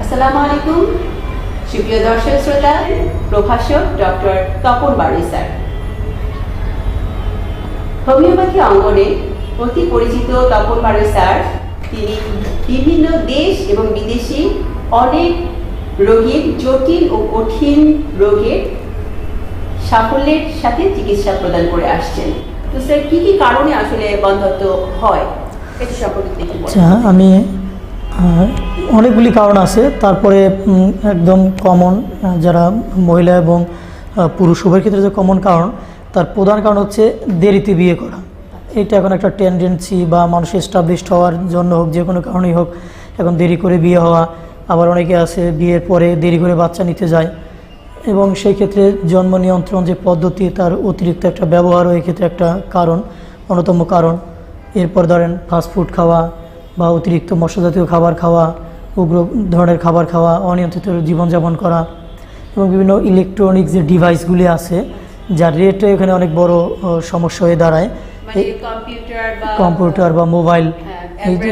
আসসালামু আলাইকুম সুপ্রিয় দর্শক শ্রোতা, প্রভাষক doctor Tapan Barui sir. Homeopathy অঙ্গনে অতি পরিচিত তপন বাড়ুই স্যার, তিনি বিভিন্ন দেশ এবং বিদেশি অনেক রোগীর জটিল ও কঠিন রোগের সাফল্যের সাথে চিকিৎসা প্রদান করে আসছেন। তো স্যার কি কি কারণে আসলে বন্ধ্যত্ব হয় এটি সম্পর্কে একটু বলুন। আমি অনেকগুলি কারণ আছে, তারপরে একদম কমন যারা মহিলা এবং পুরুষ উভয়ের ক্ষেত্রে যে কমন কারণ, তার প্রধান কারণ হচ্ছে দেরিতে বিয়ে করা। এটা এখন একটা টেন্ডেন্সি বা মানুষ এস্টাবলিশড হওয়ার জন্য হোক, যে কোনো কারণেই হোক, এখন দেরি করে বিয়ে হওয়া। আবার অনেকে আছে বিয়ের পরে দেরি করে বাচ্চা নিতে যায়, এবং সেই ক্ষেত্রে জন্ম নিয়ন্ত্রণ যে পদ্ধতি তার অতিরিক্ত একটা ব্যবহারও এক্ষেত্রে একটা কারণ, অন্যতম কারণ। এরপর ধরেন ফাস্টফুড খাওয়া বা অতিরিক্ত মশলাজাতীয় খাবার খাওয়া, উগ্র ধরনের খাবার খাওয়া, অনিয়ন্ত্রিত জীবনযাপন করা, এবং বিভিন্ন ইলেকট্রনিক যে ডিভাইসগুলি আছে যার রেটে এখানে অনেক বড় সমস্যা হয়ে দাঁড়ায়। কম্পিউটার বা মোবাইল, এই যে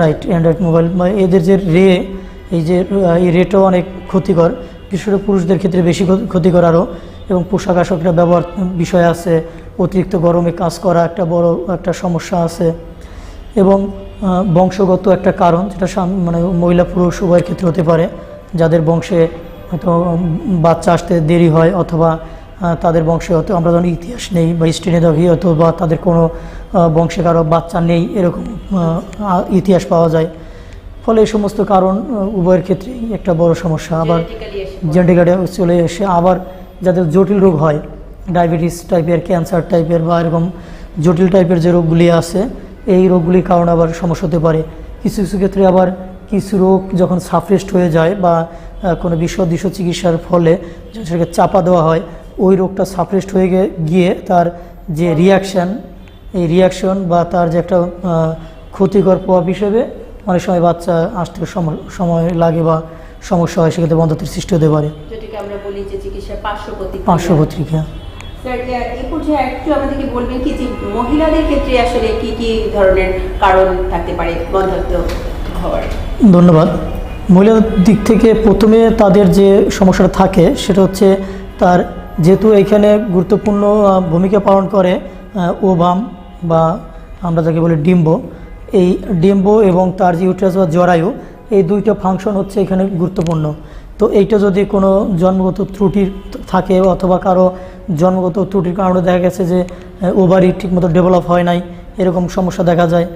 রাইট, অ্যান্ড্রয়েড মোবাইল বা এদের যে এই রেটও অনেক ক্ষতিকর, বিশেষ করে পুরুষদের ক্ষেত্রে বেশি ক্ষতিকর আরও। এবং পোশাক আশাকটা ব্যবহার বিষয় আছে, অতিরিক্ত গরমে কাজ করা একটা বড় একটা সমস্যা আছে, এবং বংশগত একটা কারণ, যেটা মানে মহিলা পুরুষ উভয়ের ক্ষেত্রে হতে পারে। যাদের বংশে হয়তো বাচ্চা আসতে দেরি হয়, অথবা তাদের বংশে হয়তো আমরা যখন ইতিহাস নেই বা হিস্ট্রি নেই দেখি, অথবা তাদের কোনো বংশে কারো বাচ্চা নেই, এরকম ইতিহাস পাওয়া যায়। ফলে এই সমস্ত কারণ উভয়ের ক্ষেত্রেই একটা বড় সমস্যা। আবার জেনেটিক্যালি চলে এসে আবার যাদের জটিল রোগ হয়, ডায়াবেটিস টাইপের, ক্যান্সার টাইপের বা এরকম জটিল টাইপের যে রোগগুলি আছে, এই রোগগুলির কারণে আবার সমস্যা হতে পারে। কিছু কিছু ক্ষেত্রে আবার কিছু রোগ যখন সাপ্রেসড হয়ে যায় বা কোনো বিশদ চিকিৎসার ফলে সেটাকে চাপা দেওয়া হয়, ওই রোগটা সাপ্রেসড হয়ে গিয়ে তার যে এই রিয়াকশন বা তার যে একটা ক্ষতিকর প্রভাব হিসেবে অনেক সময় বাচ্চা আসতে সময় লাগে বা সমস্যা হয়, সেক্ষেত্রে বন্ধ্যত্বের সৃষ্টি হতে পারে। যেটাকে আমরা বলি যে চিকিৎসার পার্শ্বপ্রতিক্রিয়া। স্যার, এই পর্যায়ে একটু আমাদেরকে বলবেন কি যে মহিলাদের ক্ষেত্রে আসলে কি কি ধরনের কারণ থাকতে পারে বন্ধ্যত্ব হওয়ার? ধন্যবাদ। মহিলাদের দিক থেকে প্রথমে তাদের যে সমস্যাটা থাকে সেটা হচ্ছে তার, যেহেতু এখানে গুরুত্বপূর্ণ ভূমিকা পালন করে ওভাম বা আমরা যাকে বলি ডিম্ব, এই ডিম্ব এবং তার যে ইউটেরাস বা জরায়ু, এই দুইটা ফাংশন হচ্ছে এখানে গুরুত্বপূর্ণ। তো এইটা যদি কোনো জন্মগত ত্রুটি থাকে, অথবা কারো জন্মগত ত্রুটির কারণে দেখা গেছে যে ওভারি ঠিকমতো ডেভেলপ হয় নাই, এরকম সমস্যা দেখা যায়।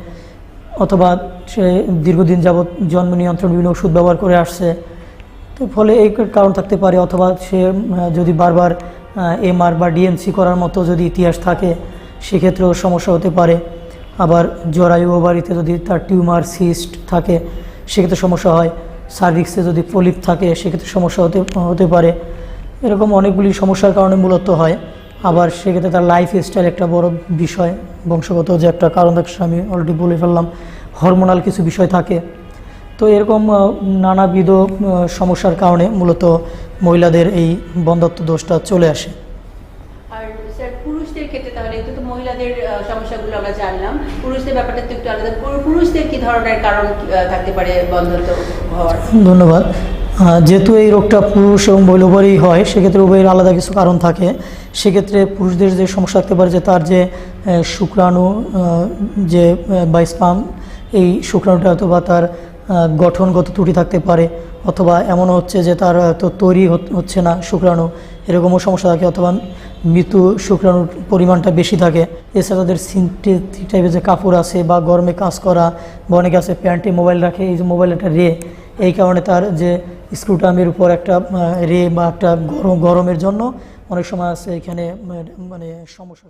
অথবা সে দীর্ঘদিন যাবৎ জন্ম নিয়ন্ত্রণ বিভিন্ন ওষুধ ব্যবহার করে আসছে, তো ফলে এই কারণ থাকতে পারে। অথবা সে যদি বারবার এমআর বা ডিএনসি করার মতো যদি ইতিহাস থাকে, সেক্ষেত্রেও সমস্যা হতে পারে। আবার জরায়ু ওভারিতে যদি তার টিউমার সিস্ট থাকে, সেক্ষেত্রে সমস্যা হয়। সার্ভিক্সে যদি পলিপ থাকে, সেক্ষেত্রে সমস্যা হতে পারে। এরকম অনেকগুলি সমস্যার কারণে মূলত হয়। আবার সেক্ষেত্রে তার লাইফ স্টাইল একটা বড় বিষয়, বংশগত যে একটা কারণ থাকে, আমি অলরেডি বলে ফেললাম। হরমোনাল কিছু বিষয় থাকে। তো এরকম নানাবিধ সমস্যার কারণে মূলত মহিলাদের এই বন্ধ্যত্ব দোষটা চলে আসে। আর স্যার, পুরুষদের ক্ষেত্রে তাহলে একটু তো মহিলাদের সমস্যাগুলো আমরা জানলাম, পুরুষদের ব্যাপারটা তো একটু আলাদা। পুরুষদের কি ধরনের কারণ থাকতে পারে বন্ধ্যত্ব হওয়ার? ধন্যবাদ। যেহেতু এই রোগটা পুরুষ এবং মহিলা উভয়েরই হয়, সেক্ষেত্রে উভয়ের আলাদা কিছু কারণ থাকে। সেক্ষেত্রে পুরুষদের যে সমস্যা থাকতে পারে যে তার যে শুক্রাণু যে বা স্পাম, এই শুক্রাণুটা অথবা তার গঠনগত ত্রুটি থাকতে পারে, অথবা এমনও হচ্ছে যে তার তো তৈরি হচ্ছে না শুক্রাণু, এরকমও সমস্যা থাকে। অথবা মৃত শুক্রাণুর পরিমাণটা বেশি থাকে। এছাড়া তাদের সিনথেটিক টাইপের যে কাপড় আছে বা গরমে কাজ করা, বা অনেকে আছে প্যান্টে মোবাইল রাখে, এই যে মোবাইল একটা রে, এই কারণে তার যে স্ক্রুটামের উপর একটা রে বা একটা গরমের জন্য অনেক সময় আছে এখানে মানে সমস্যা।